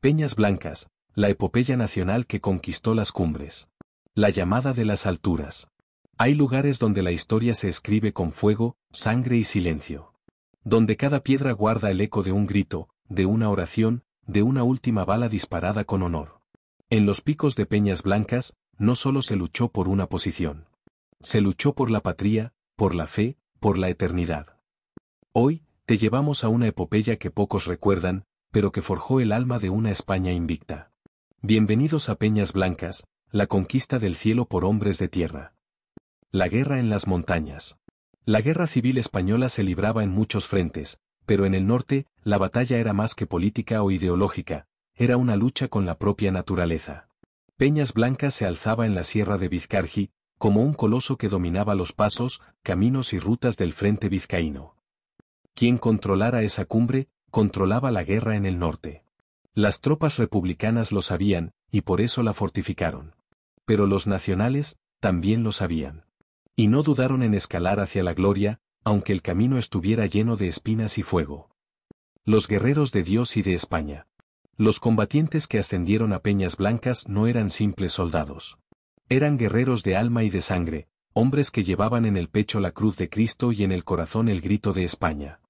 Peñas Blancas, la epopeya nacional que conquistó las cumbres. La llamada de las alturas. Hay lugares donde la historia se escribe con fuego, sangre y silencio. Donde cada piedra guarda el eco de un grito, de una oración, de una última bala disparada con honor. En los picos de Peñas Blancas, no solo se luchó por una posición. Se luchó por la patria, por la fe, por la eternidad. Hoy, te llevamos a una epopeya que pocos recuerdan, pero que forjó el alma de una España invicta. Bienvenidos a Peñas Blancas, la conquista del cielo por hombres de tierra. La guerra en las montañas. La guerra civil española se libraba en muchos frentes, pero en el norte, la batalla era más que política o ideológica, era una lucha con la propia naturaleza. Peñas Blancas se alzaba en la sierra de Vizcargi, como un coloso que dominaba los pasos, caminos y rutas del frente vizcaíno. Quien controlara esa cumbre, controlaba la guerra en el norte. Las tropas republicanas lo sabían, y por eso la fortificaron. Pero los nacionales, también lo sabían. Y no dudaron en escalar hacia la gloria, aunque el camino estuviera lleno de espinas y fuego. Los guerreros de Dios y de España. Los combatientes que ascendieron a Peñas Blancas no eran simples soldados. Eran guerreros de alma y de sangre, hombres que llevaban en el pecho la cruz de Cristo y en el corazón el grito de España.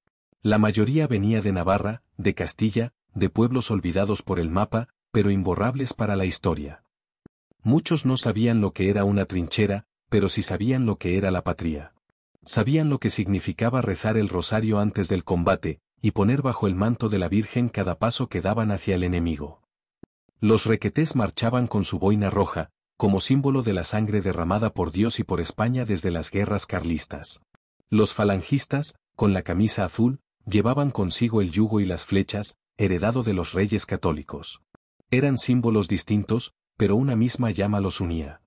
La mayoría venía de Navarra, de Castilla, de pueblos olvidados por el mapa, pero imborrables para la historia. Muchos no sabían lo que era una trinchera, pero sí sabían lo que era la patria. Sabían lo que significaba rezar el rosario antes del combate, y poner bajo el manto de la Virgen cada paso que daban hacia el enemigo. Los requetés marchaban con su boina roja, como símbolo de la sangre derramada por Dios y por España desde las guerras carlistas. Los falangistas, con la camisa azul, llevaban consigo el yugo y las flechas, heredado de los reyes católicos. Eran símbolos distintos, pero una misma llama los unía.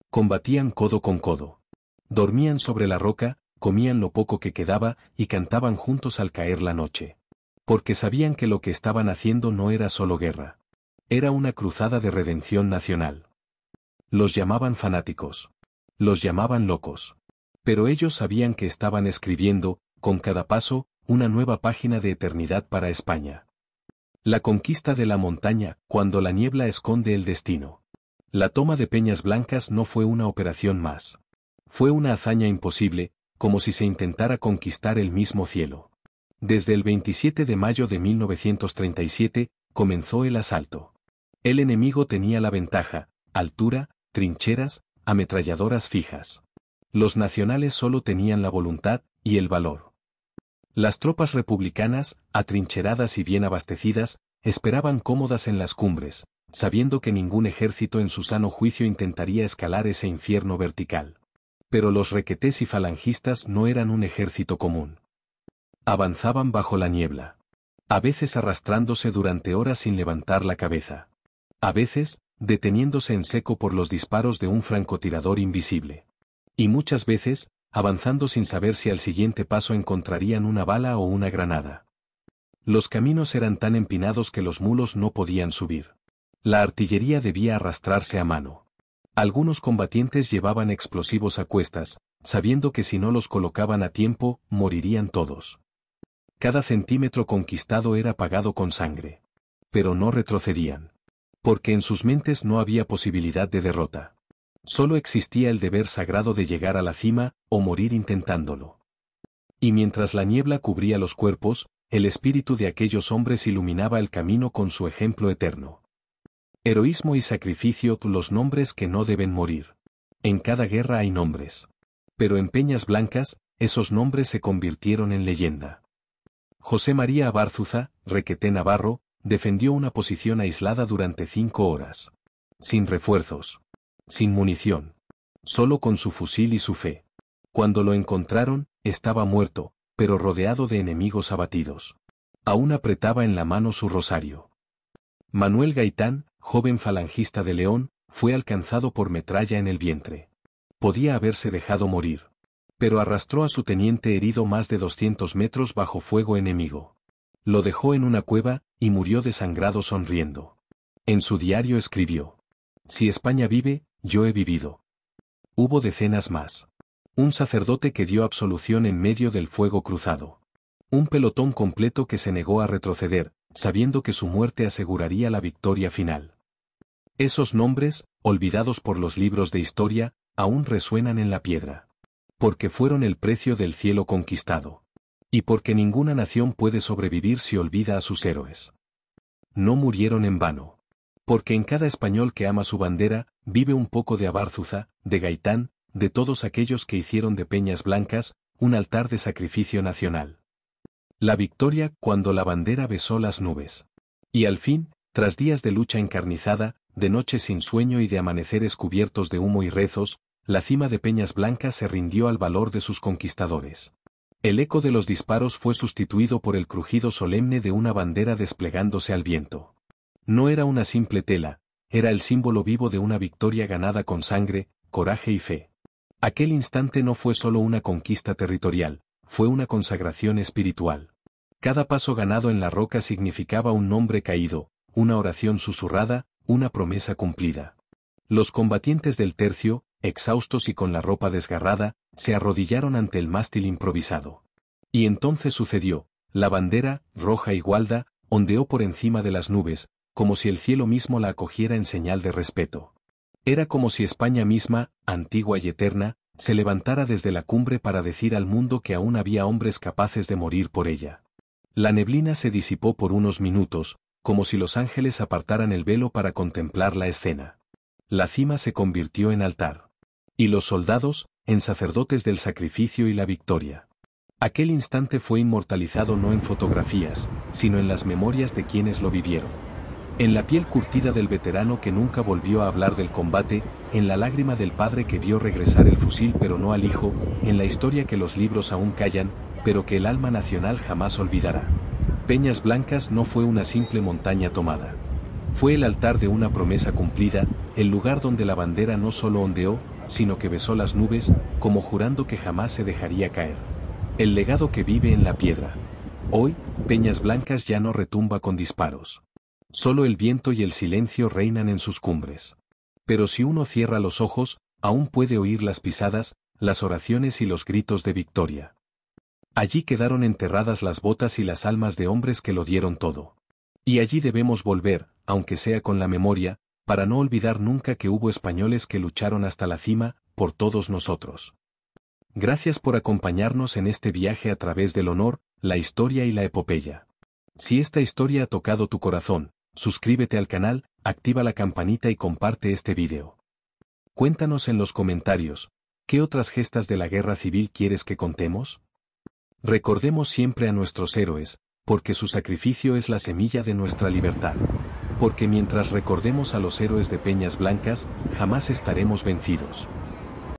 Combatían codo con codo. Dormían sobre la roca, comían lo poco que quedaba y cantaban juntos al caer la noche. Porque sabían que lo que estaban haciendo no era solo guerra. Era una cruzada de redención nacional. Los llamaban fanáticos. Los llamaban locos. Pero ellos sabían que estaban escribiendo, con cada paso, una nueva página de eternidad para España. La conquista de la montaña, cuando la niebla esconde el destino. La toma de Peñas Blancas no fue una operación más. Fue una hazaña imposible, como si se intentara conquistar el mismo cielo. Desde el 27 de mayo de 1937, comenzó el asalto. El enemigo tenía la ventaja, altura, trincheras, ametralladoras fijas. Los nacionales solo tenían la voluntad y el valor. Las tropas republicanas, atrincheradas y bien abastecidas, esperaban cómodas en las cumbres, sabiendo que ningún ejército en su sano juicio intentaría escalar ese infierno vertical. Pero los requetés y falangistas no eran un ejército común. Avanzaban bajo la niebla. A veces arrastrándose durante horas sin levantar la cabeza. A veces, deteniéndose en seco por los disparos de un francotirador invisible. Y muchas veces, avanzando sin saber si al siguiente paso encontrarían una bala o una granada. Los caminos eran tan empinados que los mulos no podían subir. La artillería debía arrastrarse a mano. Algunos combatientes llevaban explosivos a cuestas, sabiendo que si no los colocaban a tiempo, morirían todos. Cada centímetro conquistado era pagado con sangre. Pero no retrocedían. Porque en sus mentes no había posibilidad de derrota. Solo existía el deber sagrado de llegar a la cima, o morir intentándolo. Y mientras la niebla cubría los cuerpos, el espíritu de aquellos hombres iluminaba el camino con su ejemplo eterno. Heroísmo y sacrificio, los nombres que no deben morir. En cada guerra hay nombres. Pero en Peñas Blancas, esos nombres se convirtieron en leyenda. José María Abárzuza, requeté navarro, defendió una posición aislada durante 5 horas. Sin refuerzos. Sin munición. Solo con su fusil y su fe. Cuando lo encontraron, estaba muerto, pero rodeado de enemigos abatidos. Aún apretaba en la mano su rosario. Manuel Gaitán, joven falangista de León, fue alcanzado por metralla en el vientre. Podía haberse dejado morir. Pero arrastró a su teniente herido más de 200 metros bajo fuego enemigo. Lo dejó en una cueva, y murió desangrado sonriendo. En su diario escribió: «Si España vive, yo he vivido». Hubo decenas más. Un sacerdote que dio absolución en medio del fuego cruzado. Un pelotón completo que se negó a retroceder, sabiendo que su muerte aseguraría la victoria final. Esos nombres, olvidados por los libros de historia, aún resuenan en la piedra. Porque fueron el precio del cielo conquistado. Y porque ninguna nación puede sobrevivir si olvida a sus héroes. No murieron en vano. Porque en cada español que ama su bandera, vive un poco de Abárzuza, de Gaitán, de todos aquellos que hicieron de Peñas Blancas, un altar de sacrificio nacional. La victoria cuando la bandera besó las nubes. Y al fin, tras días de lucha encarnizada, de noches sin sueño y de amaneceres cubiertos de humo y rezos, la cima de Peñas Blancas se rindió al valor de sus conquistadores. El eco de los disparos fue sustituido por el crujido solemne de una bandera desplegándose al viento. No era una simple tela, era el símbolo vivo de una victoria ganada con sangre, coraje y fe. Aquel instante no fue solo una conquista territorial, fue una consagración espiritual. Cada paso ganado en la roca significaba un nombre caído, una oración susurrada, una promesa cumplida. Los combatientes del tercio, exhaustos y con la ropa desgarrada, se arrodillaron ante el mástil improvisado. Y entonces sucedió, la bandera, roja y gualda, ondeó por encima de las nubes, como si el cielo mismo la acogiera en señal de respeto. Era como si España misma, antigua y eterna, se levantara desde la cumbre para decir al mundo que aún había hombres capaces de morir por ella. La neblina se disipó por unos minutos, como si los ángeles apartaran el velo para contemplar la escena. La cima se convirtió en altar. Y los soldados, en sacerdotes del sacrificio y la victoria. Aquel instante fue inmortalizado no en fotografías, sino en las memorias de quienes lo vivieron. En la piel curtida del veterano que nunca volvió a hablar del combate, en la lágrima del padre que vio regresar el fusil pero no al hijo, en la historia que los libros aún callan, pero que el alma nacional jamás olvidará. Peñas Blancas no fue una simple montaña tomada. Fue el altar de una promesa cumplida, el lugar donde la bandera no solo ondeó, sino que besó las nubes, como jurando que jamás se dejaría caer. El legado que vive en la piedra. Hoy, Peñas Blancas ya no retumba con disparos. Solo el viento y el silencio reinan en sus cumbres. Pero si uno cierra los ojos, aún puede oír las pisadas, las oraciones y los gritos de victoria. Allí quedaron enterradas las botas y las almas de hombres que lo dieron todo. Y allí debemos volver, aunque sea con la memoria, para no olvidar nunca que hubo españoles que lucharon hasta la cima, por todos nosotros. Gracias por acompañarnos en este viaje a través del honor, la historia y la epopeya. Si esta historia ha tocado tu corazón, suscríbete al canal, activa la campanita y comparte este video. Cuéntanos en los comentarios, ¿qué otras gestas de la guerra civil quieres que contemos? Recordemos siempre a nuestros héroes, porque su sacrificio es la semilla de nuestra libertad. Porque mientras recordemos a los héroes de Peñas Blancas, jamás estaremos vencidos.